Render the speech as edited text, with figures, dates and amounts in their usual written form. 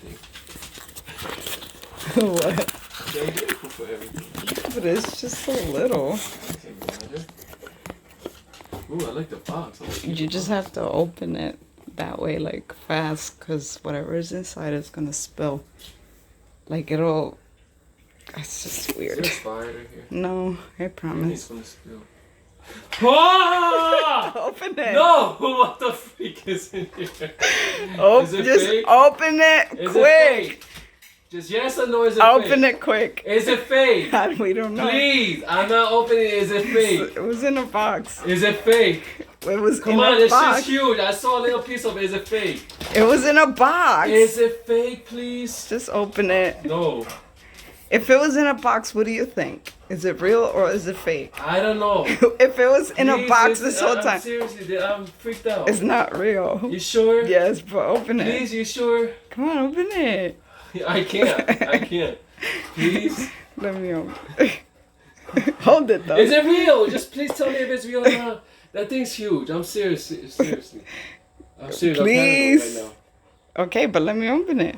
everything. What? I'm grateful for everything. But it's just so little. Doesn't matter. Ooh, I like the box. I like You just have to open it that way, like fast, because whatever is inside is gonna spill. Like it'll. It's just Is weird. there a slide right here? No, I It's promise. gonna spill. Ah! Open it. No! What the freak is in here? Is it Just fake? open it Is quick. it fake? Just yes or no, is it Open fake? it quick. Is it fake? We don't know. Please, I'm not opening it. Is it fake? It was in a box. Is it fake? It was Come in on, a this box. shit's huge. I saw a little piece of it. Is it fake? It was in a box. Is it fake, please? Just open it. No. If it was in a box, what do you think? Is it real or is it fake? I don't know. If it was in a Please, box this whole I'm time, seriously, I'm freaked out. it's not real. You sure? Yes, but open it. Please, you sure? Come on, open it. I can't. I can't. Please. Let me open it. Hold it though. Is it real? Just please tell me if it's real or not. That thing's huge. I'm serious. Seriously. I'm serious. Please. I'm panicking right now. Okay, but let me open it.